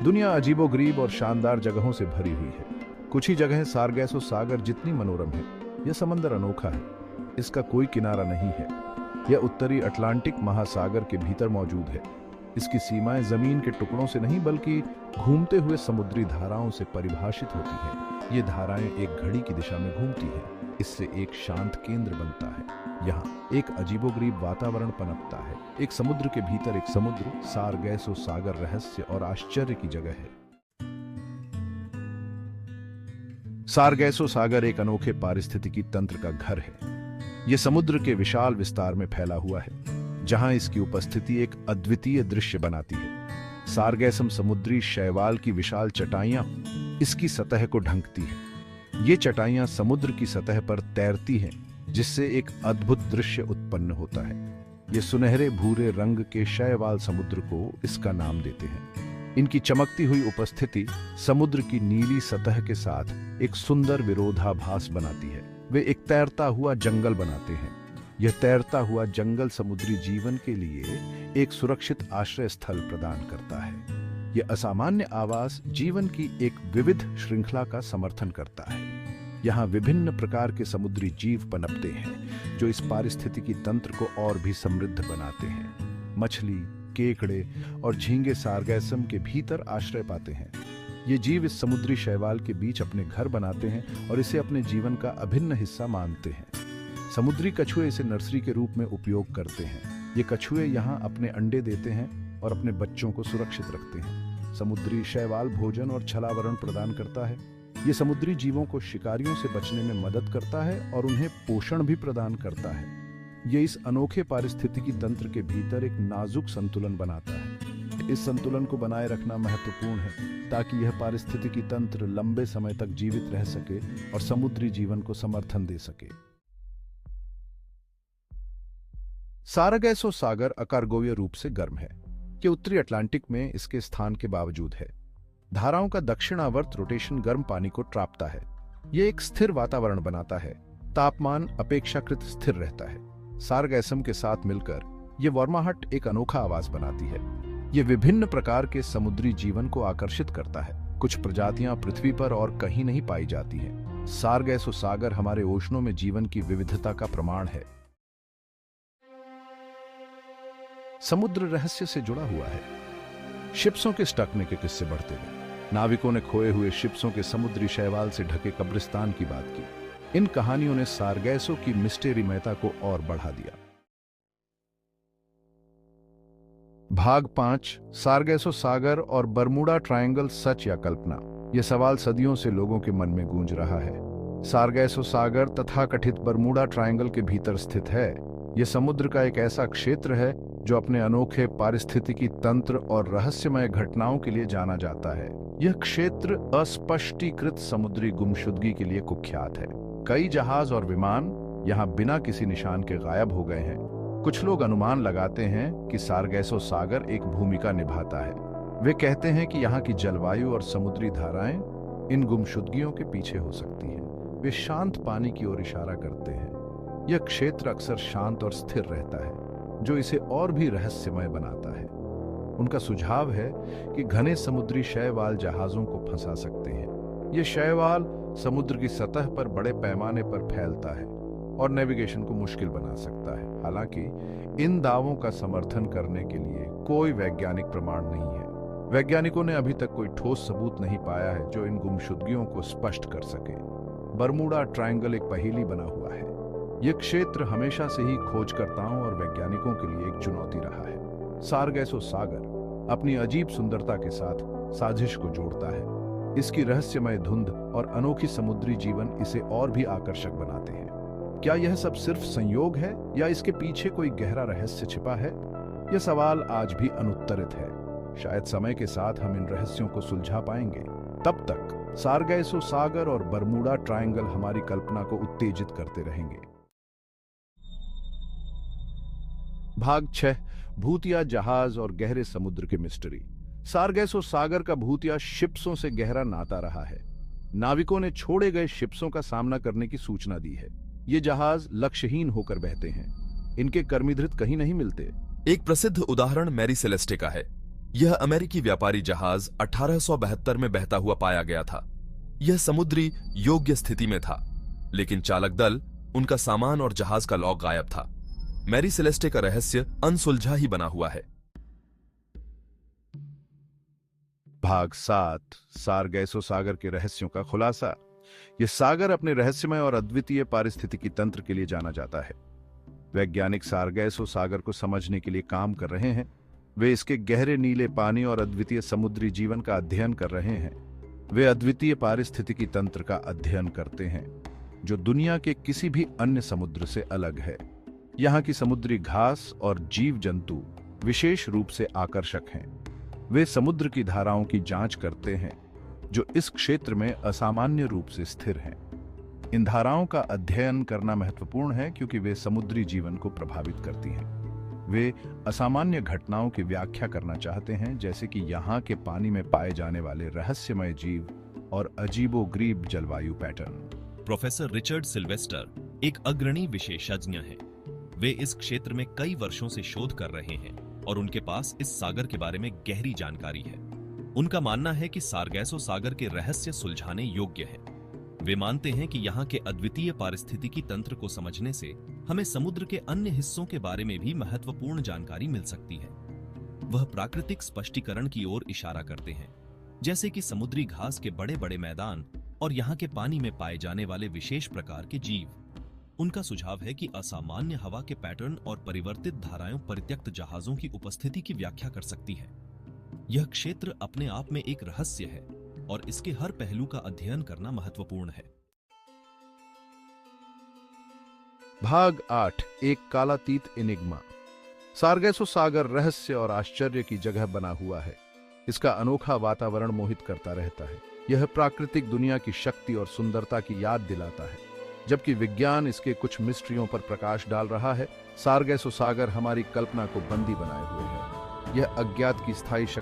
दुनिया अजीबोगरीब और शानदार जगहों से भरी हुई है। कुछ ही जगहें सारगैसो सागर जितनी मनोरम है। यह समंदर अनोखा है, इसका कोई किनारा नहीं है। यह उत्तरी अटलांटिक महासागर के भीतर मौजूद है। इसकी सीमाएं जमीन के टुकड़ों से नहीं बल्कि घूमते हुए समुद्री धाराओं से परिभाषित होती हैं। ये धाराएं एक घड़ी की दिशा में घूमती हैं। इससे एक शांत केंद्र बनता है। यहाँ एक अजीबोगरीब वातावरण पनपता है। एक समुद्र के भीतर एक समुद्र, सारगैसो सागर रहस्य और आश्चर्य की जगह है। सारगैसो सागर एक अनोखे पारिस्थितिकी तंत्र का घर है। यह समुद्र के विशाल विस्तार में फैला हुआ है, जहां इसकी उपस्थिति एक अद्वितीय दृश्य बनाती है। सारगैसम समुद्री शैवाल की विशाल चटाइयां इसकी सतह को ढंकती हैं। ये चटाइयां समुद्र की सतह पर तैरती हैं, जिससे एक अद्भुत दृश्य उत्पन्न होता है। ये सुनहरे भूरे रंग के शैवाल समुद्र को इसका नाम देते हैं। इनकी चमकती हुई उपस्थिति समुद्र की नीली सतह के साथ एक सुंदर विरोधाभास बनाती है। वे एक तैरता हुआ जंगल बनाते हैं। यह तैरता हुआ जंगल समुद्री जीवन के लिए एक सुरक्षित आश्रय स्थल प्रदान करता है। यह असामान्य आवास जीवन की एक विविध श्रृंखला का समर्थन करता है। यहाँ विभिन्न प्रकार के समुद्री जीव पनपते हैं, जो इस पारिस्थितिकी तंत्र को और भी समृद्ध बनाते हैं। मछली, केकड़े और झींगे सारगैसम के भीतर आश्रय पाते हैं। ये जीव इस समुद्री शैवाल के बीच अपने घर बनाते हैं और इसे अपने जीवन का अभिन्न हिस्सा मानते हैं। समुद्री कछुए इसे नर्सरी के रूप में उपयोग करते हैं। ये कछुए यहाँ अपने अंडे देते हैं और अपने बच्चों को सुरक्षित रखते हैं। समुद्री शैवाल भोजन और छलावरण प्रदान करता है। ये समुद्री जीवों को शिकारियों से बचने में मदद करता है और उन्हें पोषण भी प्रदान करता है। ये इस अनोखे पारिस्थितिकी तंत्र के भीतर एक नाजुक संतुलन बनाता है। इस संतुलन को बनाए रखना महत्वपूर्ण है, ताकि यह पारिस्थितिकी तंत्र लंबे समय तक जीवित रह सके और समुद्री जीवन को समर्थन दे सके। सारगैसो सागर अकारगोवीय रूप से गर्म है। कि उत्तरी अटलांटिक में इसके स्थान के बावजूद है। धाराओं का दक्षिणावर्त रोटेशन गर्म पानी को ट्रापता है। यह एक स्थिर वातावरण बनाता है। तापमान अपेक्षाकृत स्थिर रहता है। सारगैसम के साथ मिलकर यह वर्माहट एक अनोखा आवास बनाती है। यह विभिन्न प्रकार के समुद्री जीवन को आकर्षित करता है। कुछ प्रजातियां पृथ्वी पर और कहीं नहीं पाई जाती हैं। सारगैसो सागर हमारे ओशनों में जीवन की विविधता का प्रमाण है। समुद्र रहस्य से जुड़ा हुआ है। शिप्सों के स्टकने के किस्से बढ़ते गए। नाविकों ने खोए हुए शिप्सों के समुद्री शैवाल से ढके कब्रिस्तान की बात की। इन कहानियों ने सारगैसो की मिस्टेरीमयता को और बढ़ा दिया। भाग 5, सारगैसो सागर और बरमूडा ट्रायंगल, सच या कल्पना। यह सवाल सदियों से लोगों के मन में गूंज रहा है। सारगैसो सागर तथाकथित बरमूडा ट्रायंगल के भीतर स्थित है। यह समुद्र का एक ऐसा क्षेत्र है जो अपने अनोखे पारिस्थितिकी तंत्र और रहस्यमय घटनाओं के लिए जाना जाता है। यह क्षेत्र अस्पष्टीकृत समुद्री गुमशुदगी के लिए कुख्यात है। कई जहाज और विमान यहाँ बिना किसी निशान के गायब हो गए हैं। कुछ लोग अनुमान लगाते हैं कि सारगैसो सागर एक भूमिका निभाता है। वे कहते हैं कि यहाँ की जलवायु और समुद्री धाराएं इन गुमशुदगियों के पीछे हो सकती हैं। वे शांत पानी की ओर इशारा करते हैं। यह क्षेत्र अक्सर शांत और स्थिर रहता है, जो इसे और भी रहस्यमय बनाता है। उनका सुझाव है कि घने समुद्री शैवाल जहाजों को फंसा सकते हैं। ये शैवाल समुद्र की सतह पर बड़े पैमाने पर फैलता है और नेविगेशन को मुश्किल बना सकता है। हालांकि इन दावों का समर्थन करने के लिए कोई वैज्ञानिक प्रमाण नहीं है। वैज्ञानिकों ने अभी तक कोई ठोस सबूत नहीं पाया है जो इन गुमशुदगियों को स्पष्ट कर सके। बरमूडा ट्रायंगल एक पहेली बना हुआ है। यह क्षेत्र हमेशा से ही खोजकर्ताओं और वैज्ञानिकों के लिए एक चुनौती रहा है। सारगैसो सागर अपनी अजीब सुंदरता के साथ साजिश को जोड़ता है। इसकी रहस्यमय धुंध और अनोखी समुद्री जीवन इसे और भी आकर्षक बनाते हैं। क्या यह सब सिर्फ संयोग है या इसके पीछे कोई गहरा रहस्य छिपा है? यह सवाल आज भी अनुत्तरित है। शायद समय के साथ हम इन रहस्यों को सुलझा पाएंगे। तब तक सारगैसो सागर और बरमूडा ट्रायंगल हमारी कल्पना को उत्तेजित करते रहेंगे। भाग 6, भूतिया जहाज और गहरे समुद्र की मिस्ट्री। सारगैसो सागर का भूतिया शिप्सों से गहरा नाता रहा है। नाविकों ने छोड़े गए शिप्सों का सामना करने की सूचना दी है। ये जहाज लक्ष्यहीन होकर बहते हैं। इनके कर्मीधृत कहीं नहीं मिलते। एक प्रसिद्ध उदाहरण मैरी सेलेस्टे का है। यह अमेरिकी व्यापारी जहाज 1872 में बहता हुआ पाया गया था। यह समुद्री योग्य स्थिति में था, लेकिन चालक दल, उनका सामान और जहाज का लॉक गायब था। मैरी सेलेस्टे का रहस्य अनसुलझा ही बना हुआ है। भाग 7 सारगैसो सागर के रहस्यों का खुलासा। यह सागर अपने रहस्यमय और अद्वितीय पारिस्थितिकी तंत्र के लिए जाना जाता है। वैज्ञानिक सारगैसो सागर को समझने के लिए काम कर रहे हैं। वे इसके गहरे नीले पानी और अद्वितीय समुद्री जीवन का अध्ययन कर रहे हैं। वे अद्वितीय पारिस्थितिकी तंत्र का अध्ययन करते हैं जो दुनिया के किसी भी अन्य समुद्र से अलग है। यहाँ की समुद्री घास और जीव जंतु विशेष रूप से आकर्षक हैं। वे समुद्र की धाराओं की जांच करते हैं जो इस क्षेत्र में असामान्य रूप से स्थिर हैं। इन धाराओं का अध्ययन करना महत्वपूर्ण है क्योंकि वे समुद्री जीवन को प्रभावित करती हैं। वे असामान्य घटनाओं की व्याख्या करना चाहते हैं, जैसे कि यहाँ के पानी में पाए जाने वाले रहस्यमय जीव और अजीबोगरीब जलवायु पैटर्न। प्रोफेसर रिचर्ड सिल्वेस्टर एक अग्रणी विशेषज्ञ हैं। वे इस क्षेत्र में कई वर्षों से शोध कर रहे हैं और उनके पास इस सागर के बारे में गहरी जानकारी है। उनका मानना है कि सारगैसो सागर के रहस्य सुलझाने योग्य हैं। वे मानते हैं कि यहाँ के अद्वितीय पारिस्थितिकी तंत्र को समझने से हमें समुद्र के अन्य हिस्सों के बारे में भी महत्वपूर्ण जानकारी मिल सकती है। वह प्राकृतिक स्पष्टीकरण की ओर इशारा करते हैं, जैसे कि समुद्री घास के बड़े बड़े मैदान और यहाँ के पानी में पाए जाने वाले विशेष प्रकार के जीव। उनका सुझाव है कि असामान्य हवा के पैटर्न और परिवर्तित धाराएं परित्यक्त जहाजों की उपस्थिति की व्याख्या कर सकती है। यह क्षेत्र अपने आप में एक रहस्य है और इसके हर पहलू का अध्ययन करना महत्वपूर्ण है। भाग 8 एक कालातीत एनिग्मा। सारगैसो सागर रहस्य और आश्चर्य की जगह बना हुआ है। इसका अनोखा वातावरण मोहित करता रहता है। यह प्राकृतिक दुनिया की शक्ति और सुंदरता की याद दिलाता है, जबकि विज्ञान इसके कुछ मिस्ट्रियों पर प्रकाश डाल रहा है। सारगैसो सागर हमारी कल्पना को बंदी बनाए हुए है। यह अज्ञात की स्थायी शक्ति